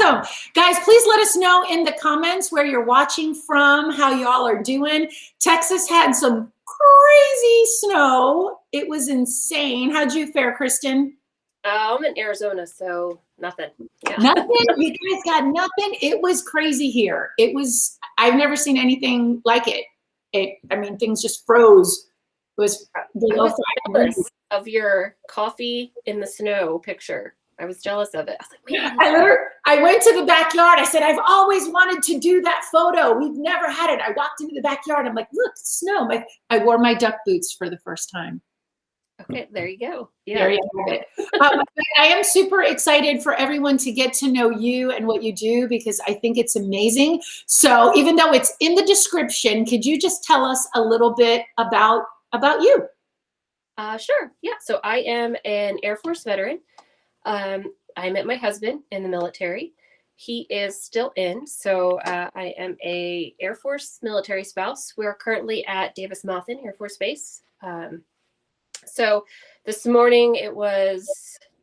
Awesome. Guys, please let us know in the comments where you're watching from, how y'all are doing. Texas had some crazy snow. It was insane. How'd you fare, Kristin? I'm in Arizona, so nothing. Yeah. Nothing? You guys got nothing? It was crazy here. I've never seen anything like it. I mean, things just froze. It was below 5 degrees. Of your coffee in the snow picture. I was jealous of it. I was like, wait. I went to the backyard. I said, I've always wanted to do that photo. We've never had it. I walked into the backyard. I'm like, look, snow. I wore my duck boots for the first time. Okay, there you go. Yeah. There you have it. I am super excited for everyone to get to know you and what you do, because I think it's amazing. So even though it's in the description, could you just tell us a little bit about you? Sure. Yeah. So I am an Air Force veteran. I met my husband in the military. He is still in. So I am a Air Force military spouse. We're currently at Davis-Monthan Air Force Base. So this morning it was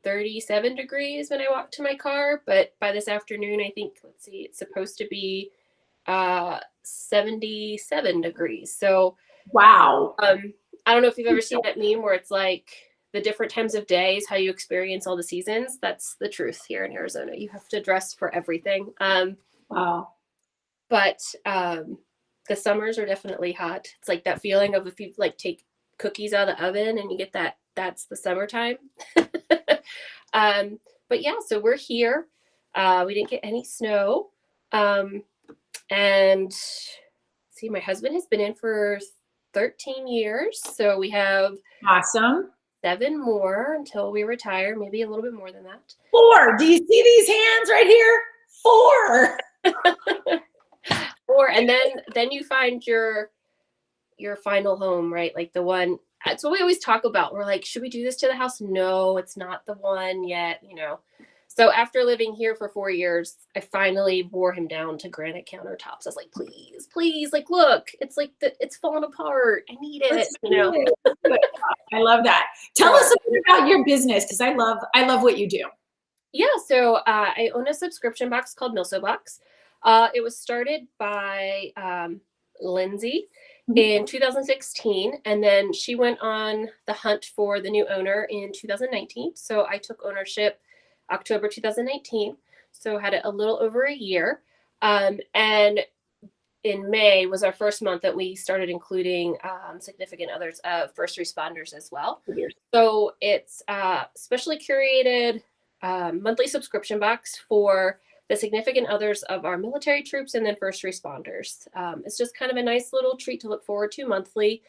37 degrees when I walked to my car, but by this afternoon, I think, let's see, it's supposed to be 77 degrees. So wow. I don't know if you've ever seen that meme where it's like the different times of days, how you experience all the seasons. That's the truth here in Arizona. You have to dress for everything. Wow. But the summers are definitely hot. It's like that feeling of if you like take cookies out of the oven and you get that's the summertime. But yeah, so we're here. We didn't get any snow. And see, my husband has been in for 13 years. So we have awesome 7 more until we retire, maybe a little bit more than that. 4. Do you see these hands right here? 4. 4. And then you find your final home, right? Like the one. That's what we always talk about. We're like, should we do this to the house? No, it's not the one yet, So after living here for 4 years, I finally wore him down to granite countertops. I was like, please, like, look, it's like it's falling apart. I need it, I love that. Tell us a bit about your business, because I love what you do. Yeah, so I own a subscription box called MilSO Box. It was started by Lindsay in 2016, and then she went on the hunt for the new owner in 2019. So I took ownership October 2019, so had it a little over a year. And in May was our first month that we started including significant others of first responders as well. So it's specially curated monthly subscription box for the significant others of our military troops and then first responders. It's just kind of a nice little treat to look forward to monthly.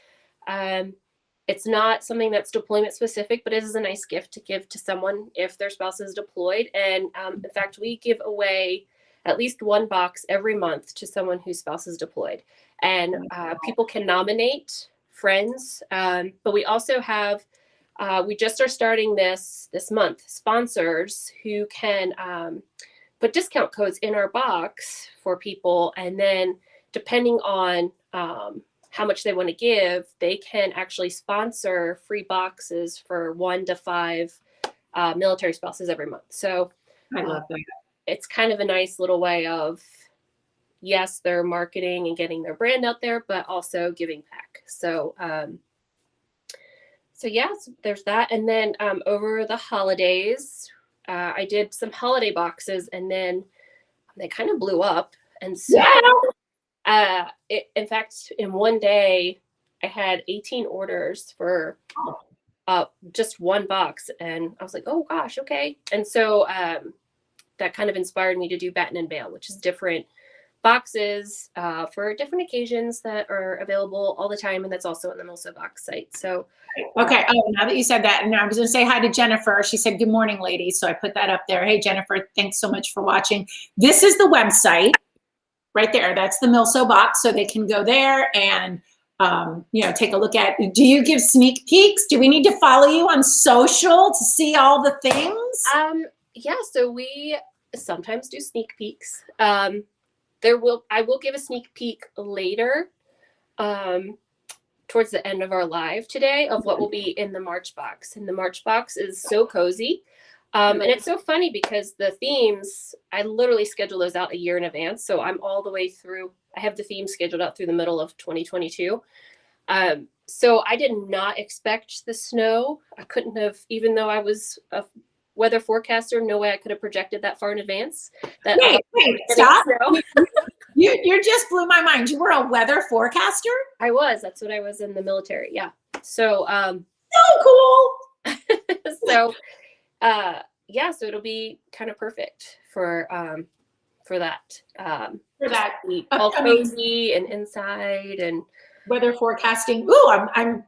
It's not something that's deployment specific, but it is a nice gift to give to someone if their spouse is deployed. And in fact, we give away at least 1 box every month to someone whose spouse is deployed. And people can nominate friends, but we also have, we just are starting this month, sponsors who can put discount codes in our box for people. And then depending on how much they want to give, they can actually sponsor free boxes for 1 to 5 military spouses every month. So I love that. It's kind of a nice little way of, yes, they're marketing and getting their brand out there, but also giving back. So, yes, there's that. And then over the holidays, I did some holiday boxes, and then they kind of blew up. And so, in fact, in one day, I had 18 orders for just 1 box. And I was like, oh, gosh, okay. And so that kind of inspired me to do Batten and Bale, which is different boxes for different occasions that are available all the time. And that's also on the MilSO Box site. So, okay. Oh, now that you said that, and I was going to say hi to Jennifer. She said, good morning, ladies. So I put that up there. Hey, Jennifer, thanks so much for watching. This is the website right there. That's the MilSO Box. So they can go there and, take a look at, do you give sneak peeks? Do we need to follow you on social to see all the things? Yeah, so we sometimes do sneak peeks. I will give a sneak peek later towards the end of our live today of what will be in the March box. And the March box is so cozy. And it's so funny because the themes, I literally schedule those out a year in advance. So I'm all the way through, I have the theme scheduled out through the middle of 2022. So I did not expect the snow. I couldn't have, even though I was a weather forecaster, no way I could have projected that far in advance. That wait, stop. You just blew my mind. You were a weather forecaster? I was. That's what I was in the military. Yeah. So, so cool. So, yeah, so it'll be kind of perfect for that. For that. All cozy and inside and weather forecasting. Ooh,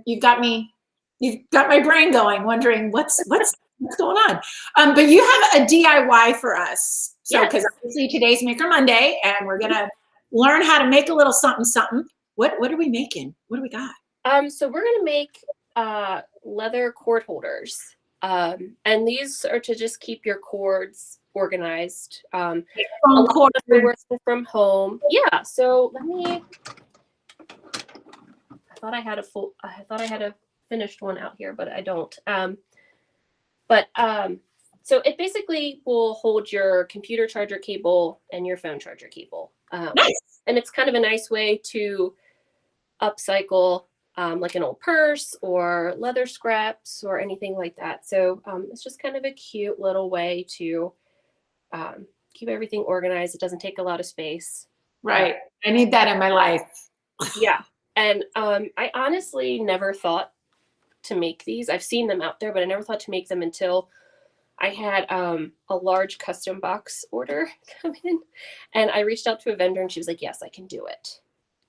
you've got my brain going, wondering what's going on. But you have a DIY for us. So, because obviously today's Maker Monday, and we're gonna learn how to make a little something, something. What are we making? What do we got? So we're gonna make leather cord holders. And these are to just keep your cords organized. A lot of working from home. Yeah. So I thought I had a finished one out here, but I don't. So it basically will hold your computer charger cable and your phone charger cable. Nice. And it's kind of a nice way to upcycle like an old purse or leather scraps or anything like that. So it's just kind of a cute little way to keep everything organized. It doesn't take a lot of space. Right. I need that in my life. Yeah. And I honestly never thought to make these. I've seen them out there, but I never thought to make them until I had a large custom box order come in. And I reached out to a vendor and she was like, yes, I can do it.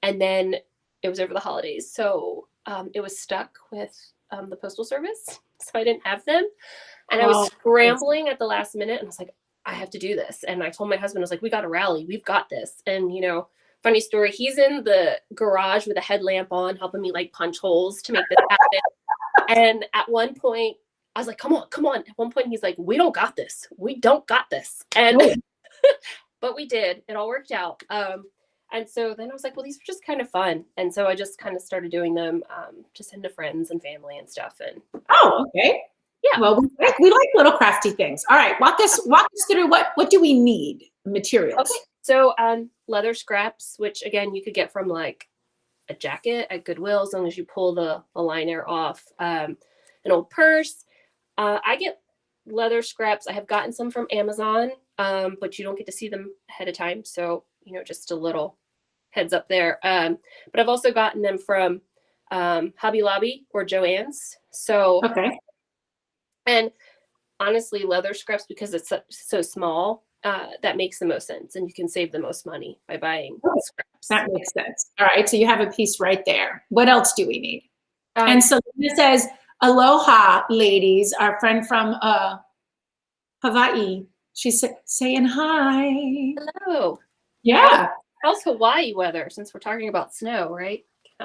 And then it was over the holidays. So it was stuck with the Postal Service. So I didn't have them. And I was scrambling at the last minute. And I was like, I have to do this. And I told my husband, I was like, we got to rally. We've got this. And, funny story, he's in the garage with a headlamp on, helping me like punch holes to make this happen. And at one point, I was like, come on. At one point, he's like, we don't got this. And, but we did. It all worked out. And so then I was like, well, these are just kind of fun. And so I just kind of started doing them just into friends and family and stuff. And okay. Yeah. Well, we like little crafty things. All right. Walk us through what do we need? Materials. Okay. So leather scraps, which again, you could get from like a jacket at Goodwill, as long as you pull the liner off. An old purse. I get leather scraps. I have gotten some from Amazon, but you don't get to see them ahead of time. So, just a little heads up there. But I've also gotten them from Hobby Lobby or Joann's. So, okay. And honestly, leather scraps, because it's so small, that makes the most sense. And you can save the most money by buying scraps. That makes sense. All right. So you have a piece right there. What else do we need? And so it says, aloha, ladies. Our friend from Hawaii. She's saying hi. Hello. Yeah. How's Hawaii weather, since we're talking about snow, right?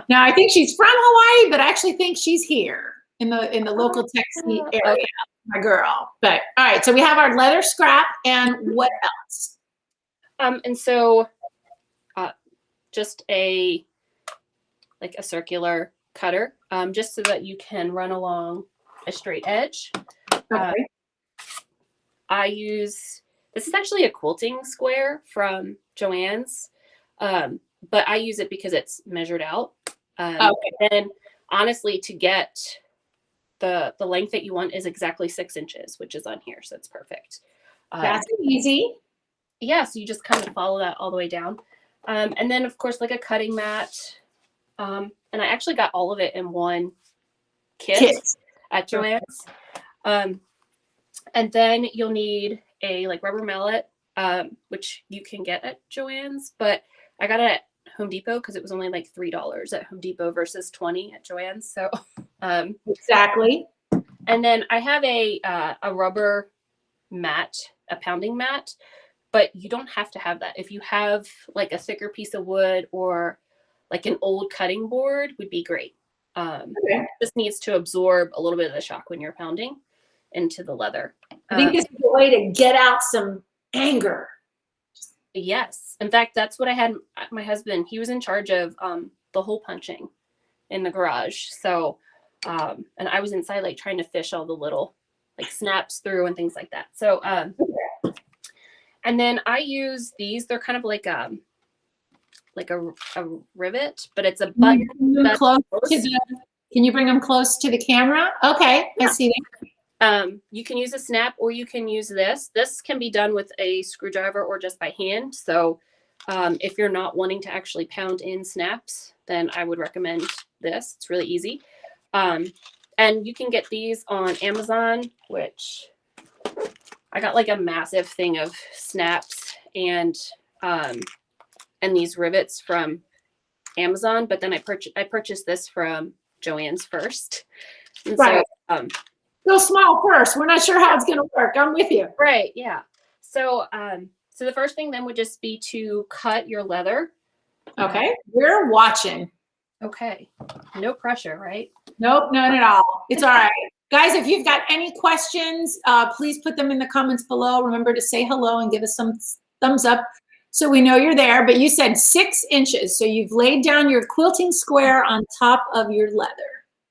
Now, I think she's from Hawaii, but I actually think she's here in the local Texas area. Okay. My girl. But all right. So we have our leather scrap, and what else? And so just a circular cutter, just so that you can run along a straight edge. Okay. This is actually a quilting square from Joann's, but I use it because it's measured out. Okay. And honestly, to get the length that you want is exactly 6 inches, which is on here. So it's perfect. That's easy. Yeah. So you just kind of follow that all the way down. And then of course, like a cutting mat. And I actually got all of it in one kit at Joann's. And then you'll need a rubber mallet, which you can get at Joann's, but I got it at Home Depot because it was only like $3 at Home Depot versus $20 at Joann's. So exactly. And then I have a rubber mat, a pounding mat, but you don't have to have that. If you have like a thicker piece of wood or like an old cutting board, would be great. This needs to absorb a little bit of the shock when you're pounding into the leather. I think this is a way to get out some anger. Yes. In fact, that's what I had. My husband, he was in charge of the hole punching in the garage. So, and I was inside trying to fish all the little like snaps through and things like that. So, and then I use these. They're kind of like a rivet, but it's a button. Can you bring them close to the camera? Okay, yeah. I see that. You can use a snap or you can use this. This can be done with a screwdriver or just by hand. So if you're not wanting to actually pound in snaps, then I would recommend this. It's really easy. And you can get these on Amazon, which I got like a massive thing of snaps and these rivets from Amazon. But then I purchased this from Joann's first. And right. So, go small first. We're not sure how it's going to work. I'm with you. Right. Yeah. So, so the first thing then would just be to cut your leather. Okay. We're watching. Okay. No pressure, right? Nope, none at all. It's all right. Guys, if you've got any questions, please put them in the comments below. Remember to say hello and give us some thumbs up so we know you're there. But you said 6 inches. So you've laid down your quilting square on top of your leather.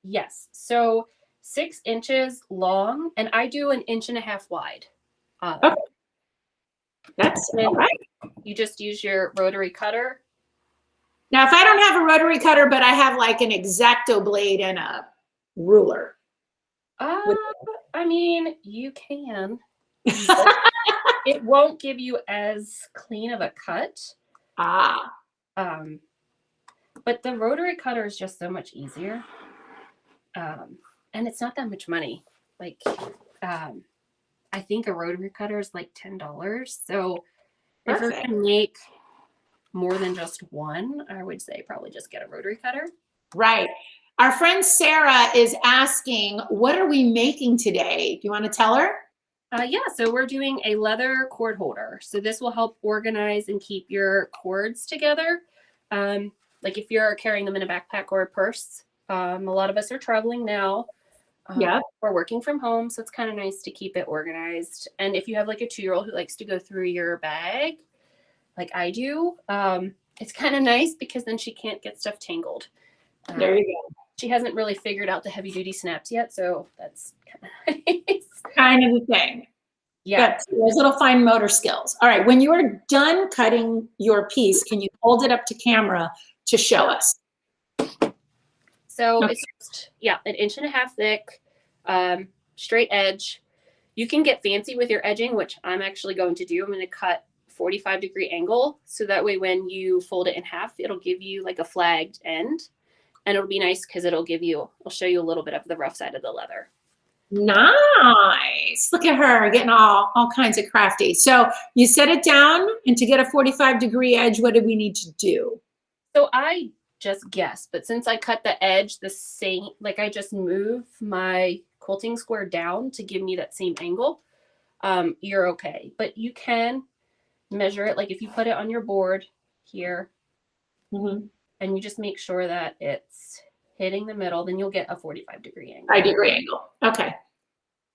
Yes. So 6 inches long, and I do 1.5 inches wide. Okay. That's all right. You just use your rotary cutter. Now, if I don't have a rotary cutter, but I have like an X-Acto blade and a ruler. I mean, you can. It won't give you as clean of a cut. But the rotary cutter is just so much easier. And it's not that much money. Like, I think a rotary cutter is like $10. So if you're going to make more than just one, I would say probably just get a rotary cutter. Right. Our friend Sarah is asking, what are we making today? Do you want to tell her? Yeah, so we're doing a leather cord holder. So this will help organize and keep your cords together. Like if you're carrying them in a backpack or a purse. A lot of us are traveling now. Yeah. We're working from home, so it's kind of nice to keep it organized. And if you have like a 2-year-old who likes to go through your bag, like I do, it's kind of nice because then she can't get stuff tangled. There you go. She hasn't really figured out the heavy duty snaps yet, so that's kind of nice. Kind of the thing. Yeah. Those little fine motor skills. All right. When you are done cutting your piece, can you hold it up to camera to show us? So it's just, 1.5 inches thick, straight edge. You can get fancy with your edging, which I'm actually going to do. I'm going to cut 45-degree angle. So that way, when you fold it in half, it'll give you like a flagged end. And it'll be nice because it'll show you a little bit of the rough side of the leather. Nice. Look at her getting all kinds of crafty. So you set it down, and to get a 45-degree edge, what do we need to do? So I just guessed, but since I cut the edge the same, like I just move my quilting square down to give me that same angle, you're okay. But you can measure it, like if you put it on your board here, and you just make sure that it's hitting the middle, then you'll get a 45-degree angle. 5-degree angle. Okay.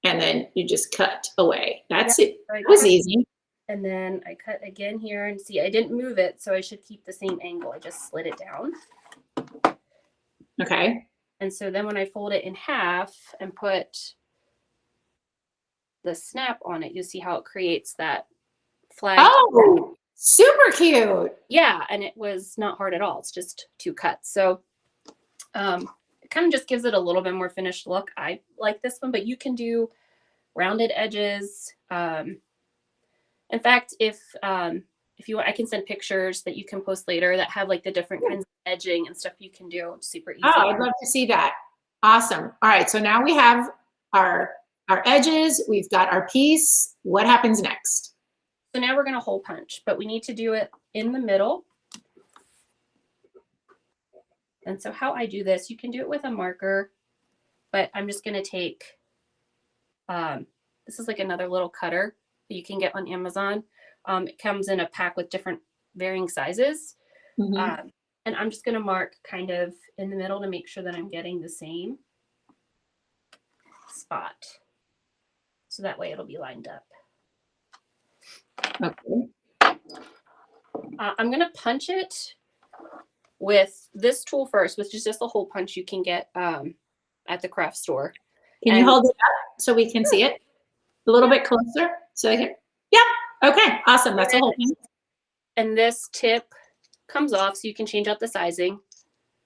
And then you just cut away. That's it. It was easy. And then I cut again here, and see, I didn't move it, so I should keep the same angle. I just slid it down. Okay. And so then when I fold it in half and put the snap on it, you'll see how it creates that flag. Oh, super cute. Yeah, and it was not hard at all. It's just 2 cuts. So it kind of just gives it a little bit more finished look. I like this one, but you can do rounded edges. In fact, if you want, I can send pictures that you can post later that have like the different kinds of edging and stuff you can do. It's super easy. Oh, I'd love to see that. Awesome. All right, so now we have our edges. We've got our piece. What happens next? So now we're going to hole punch, but we need to do it in the middle. And so how I do this, you can do it with a marker, but I'm just going to take, this is like another little cutter that you can get on Amazon. It comes in a pack with different varying sizes. And I'm just going to mark kind of in the middle to make sure that I'm getting the same spot. So that way it'll be lined up. Okay. I'm going to punch it with this tool first, which is just a hole punch you can get at the craft store. Can you hold it up so we can see it a little bit closer? So they can, yep. Okay, awesome. That's a whole thing. And this tip comes off so you can change out the sizing.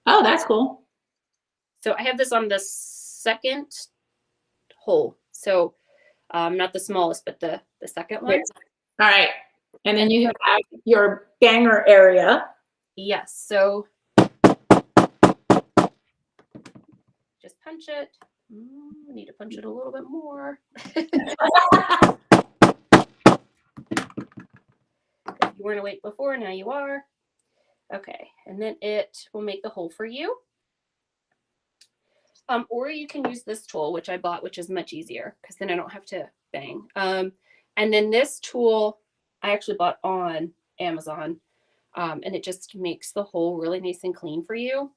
Oh, that's cool. So I have this on the second hole. So not the smallest, but the second one. All right. And then you have your banger area. Yes. So just punch it. I need to punch it a little bit more. If you weren't awake before, now you are. Okay. And then it will make the hole for you. Or you can use this tool, which I bought, which is much easier because then I don't have to bang. And then this tool I actually bought on Amazon, and it just makes the hole really nice and clean for you.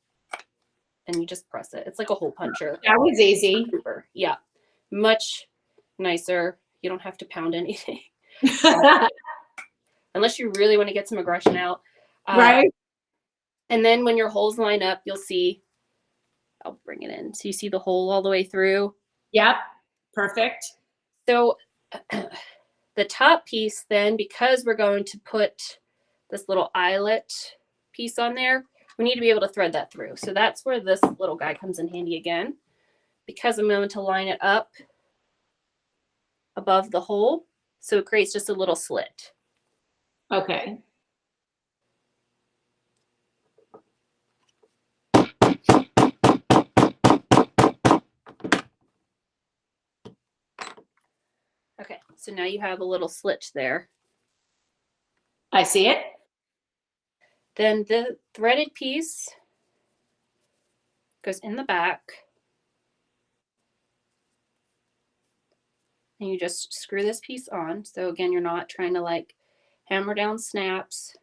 And you just press it. It's like a hole puncher. That was easy. Super. Yeah. Much nicer. You don't have to pound anything. Unless you really want to get some aggression out. Right. And then when your holes line up, you'll see, I'll bring it in. So you see the hole all the way through. Yep. Perfect. So the top piece then, because we're going to put this little eyelet piece on there, we need to be able to thread that through. So that's where this little guy comes in handy again, because I'm going to line it up above the hole. So it creates just a little slit. Okay. Okay, so now you have a little slit there. I see it. Then the threaded piece goes in the back. And you just screw this piece on. So again, you're not trying to like hammer down snaps,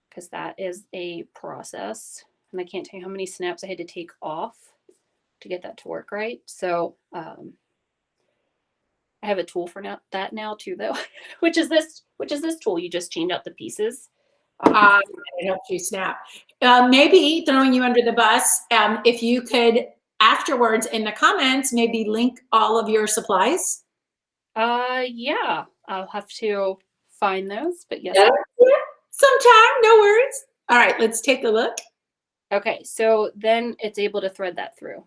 because that is a process. And I can't tell you how many snaps I had to take off to get that to work right. So I have a tool for that now too, though, which is this tool. You just change out the pieces. It helps you snap. Maybe throwing you under the bus, if you could afterwards in the comments, maybe link all of your supplies. Yeah, I'll have to find those, but yes. Yeah, sometime, no worries. All right, let's take a look. Okay, so then it's able to thread that through.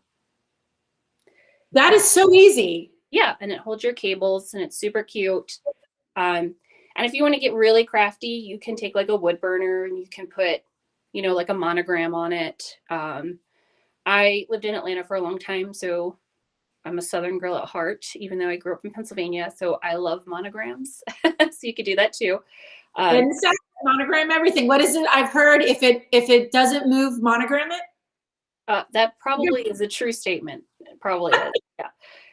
That is so easy. Yeah, and it holds your cables and it's super cute. And if you want to get really crafty, you can take like a wood burner and you can put, you know, like a monogram on it. I lived in Atlanta for a long time, so I'm a Southern girl at heart, even though I grew up in Pennsylvania. So I love monograms. So you could do that too. And monogram everything. What is it? I've heard if it doesn't move, monogram it. That probably is a true statement. It probably is. Yeah.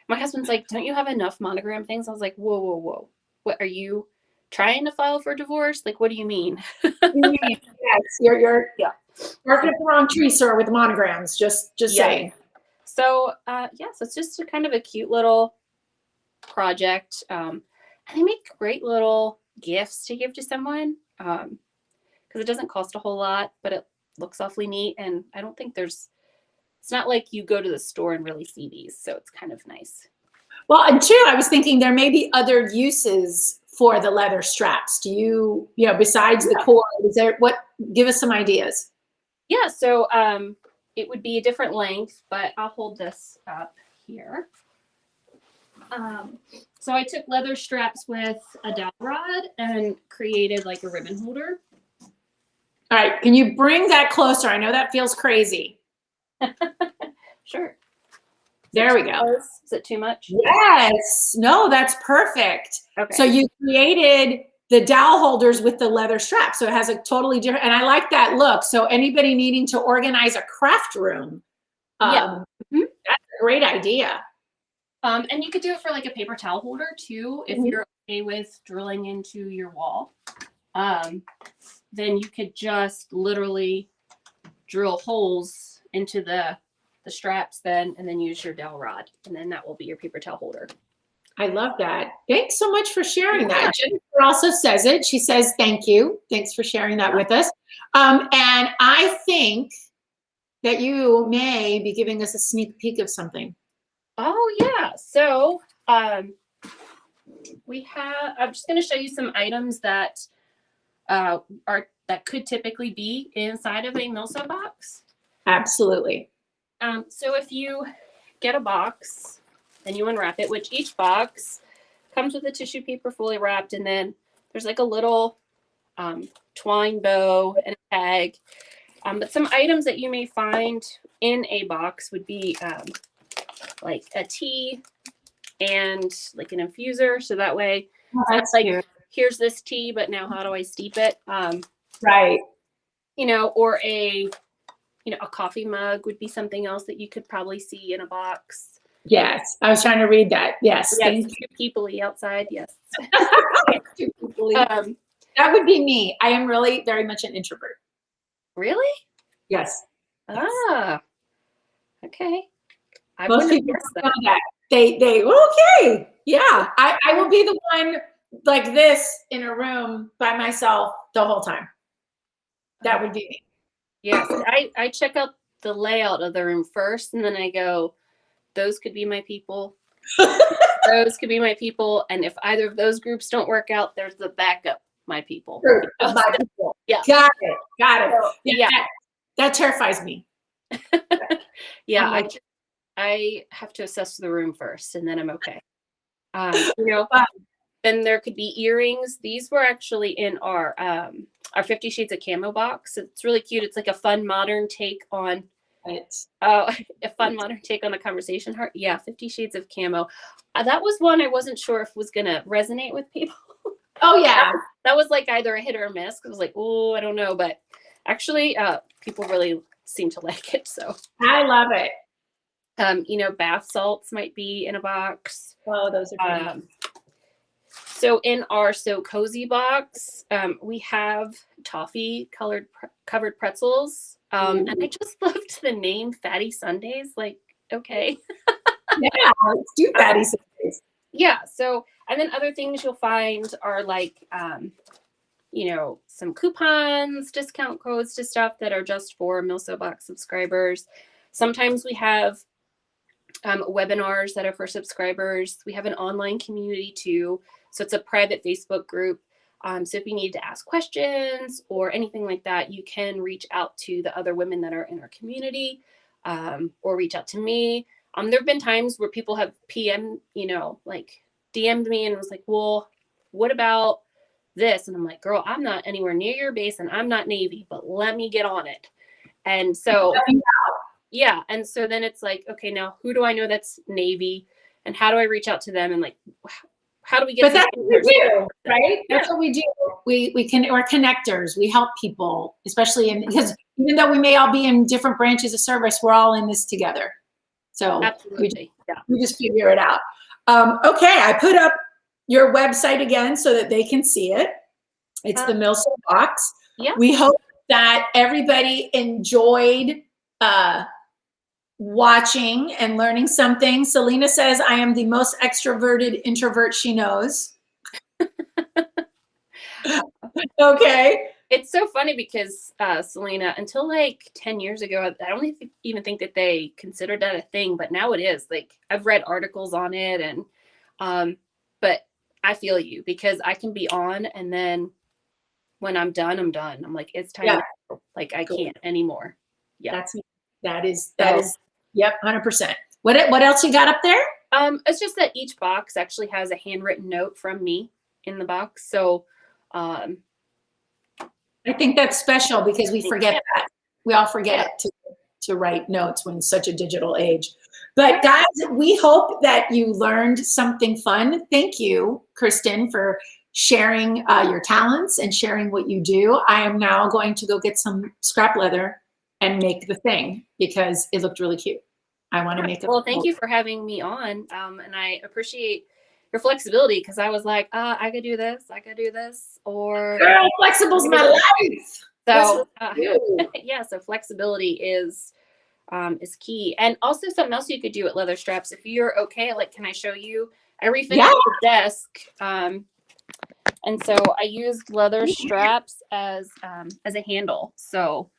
My husband's like, don't you have enough monogram things? I was like, whoa, whoa, whoa. What are you trying to file for divorce? Like, what do you mean? Yes, you're barking up the wrong tree, sir, with monograms. Just saying. So so it's just a kind of a cute little project. And they make great little gifts to give to someone, because it doesn't cost a whole lot, but it looks awfully neat. And I don't think it's not like you go to the store and really see these, so it's kind of nice. Well, and two, I was thinking there may be other uses for the leather straps. Do you besides the cord, give us some ideas? Yeah, so it would be a different length, but I'll hold this up here. So I took leather straps with a dowel rod and created like a ribbon holder. All right, can you bring that closer? I know that feels crazy. Sure. There we go. Is it too much? Yes. No, that's perfect. Okay. So you created the dowel holders with the leather strap. So it has a totally different, and I like that look. So anybody needing to organize a craft room, that's a great idea. And you could do it for like a paper towel holder too, if you're okay with drilling into your wall. Then you could just literally drill holes into the straps then, and then use your dowel rod, and then that will be your paper towel holder. I love that. Thanks so much for sharing that. Jennifer also says it. She says, thank you. Thanks for sharing that with us. And I think that you may be giving us a sneak peek of something. Oh yeah. So we have. I'm just going to show you some items that that could typically be inside of a MilSO box. Absolutely. So if you get a box and you unwrap it, which each box comes with a tissue paper fully wrapped, and then there's like a little twine bow and a tag. But some items that you may find in a box would be like a tea and like an infuser. So that way, That's like, cute. here's this tea, but now how do I steep it? Right. You know, or a coffee mug would be something else that you could probably see in a box. Yes. I was trying to read that. Yes. Yes, Thank too peoply outside. Yes. you. That would be me. I am really very much an introvert. Really? Yes. Ah, okay. I Most wouldn't people have guessed don't know that. that. They okay. Yeah. I will be the one like this in a room by myself the whole time. That would be me. Yes, I check out the layout of the room first, and then I go, those could be my people. Those could be my people, and if either of those groups don't work out, there's the backup, my people. Group of my people. Yeah. Got it. Got it. So, Yeah. That terrifies me. Yeah, like, I have to assess the room first, and then I'm okay. Then there could be earrings. These were actually in our 50 Shades of Camo box. It's really cute. It's like a fun modern take on a fun modern take on the conversation heart. Yeah, 50 Shades of Camo. That was one I wasn't sure if was gonna resonate with people. Oh yeah. That was like either a hit or a miss. I was like, oh, I don't know, but actually, people really seem to like it. So I love it. Bath salts might be in a box. Oh, those are pretty. So in our So Cozy box, we have toffee covered pretzels. And I just loved the name Fatty Sundays. Like, okay. Yeah, let's do Fatty Sundays. Yeah. So, and then other things you'll find are like, some coupons, discount codes to stuff that are just for MilSO Box subscribers. Sometimes we have webinars that are for subscribers. We have an online community too. So it's a private Facebook group. So if you need to ask questions or anything like that, you can reach out to the other women that are in our community, or reach out to me. There have been times where people have like DM'd me and was like, well, what about this? And I'm like, girl, I'm not anywhere near your base and I'm not Navy, but let me get on it. And so, yeah. And so then it's like, okay, now who do I know that's Navy and how do I reach out to them? And like, how do we get? But that's what we do, right? That's Yeah. what we do. We're connectors. We help people, especially because even though we may all be in different branches of service, we're all in this together. So Absolutely. we just figure it out. Okay, I put up your website again so that they can see it. It's the MilSO Box. Yeah. We hope that everybody enjoyed watching and learning something. Selena says, I am the most extroverted introvert she knows. Okay. It's so funny because Selena, until like 10 years ago, I don't even think that they considered that a thing, but now it is. Like I've read articles on it, and but I feel you because I can be on, and then when I'm done, I'm done. I'm like, it's time. To go. Like I can't anymore. Yeah, that is. Yep, 100%. What else you got up there? It's just that each box actually has a handwritten note from me in the box, so. I think that's special because we forget that. We all forget to write notes when it's such a digital age. But guys, we hope that you learned something fun. Thank you, Kristin, for sharing your talents and sharing what you do. I am now going to go get some scrap leather and make the thing because it looked really cute. I want to make it. Well, thank you for having me on. And I appreciate your flexibility because I was like, I could do this, or girl, flexible's my life. So yeah, so flexibility is key. And also something else you could do at leather straps if you're okay. Like, can I show you? I refitted the desk, and so I used leather straps as a handle, so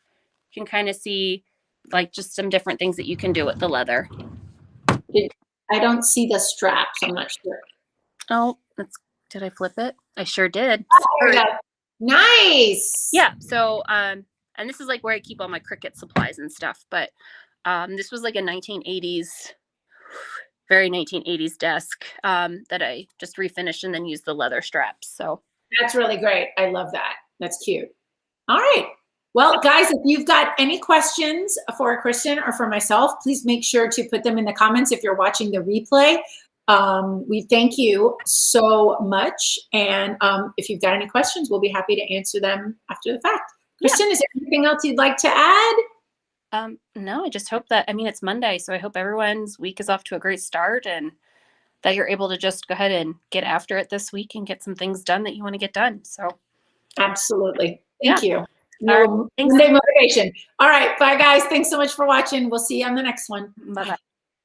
you can kind of see like just some different things that you can do with the leather. I don't see the straps. I'm not sure. Oh, did I flip it? I sure did. There we go. Nice. Yeah. So, and this is like where I keep all my Cricut supplies and stuff. But this was like a 1980s, very 1980s desk that I just refinished and then used the leather straps. So that's really great. I love that. That's cute. All right. Well, guys, if you've got any questions for Kristin or for myself, please make sure to put them in the comments if you're watching the replay. We thank you so much. And if you've got any questions, we'll be happy to answer them after the fact. Kristin, is there anything else you'd like to add? No, I just hope that, I mean, it's Monday, so I hope everyone's week is off to a great start and that you're able to just go ahead and get after it this week and get some things done that you want to get done. So absolutely. Thank you. All right, Monday motivation. All right. Bye, guys. Thanks so much for watching. We'll see you on the next one. Bye-bye.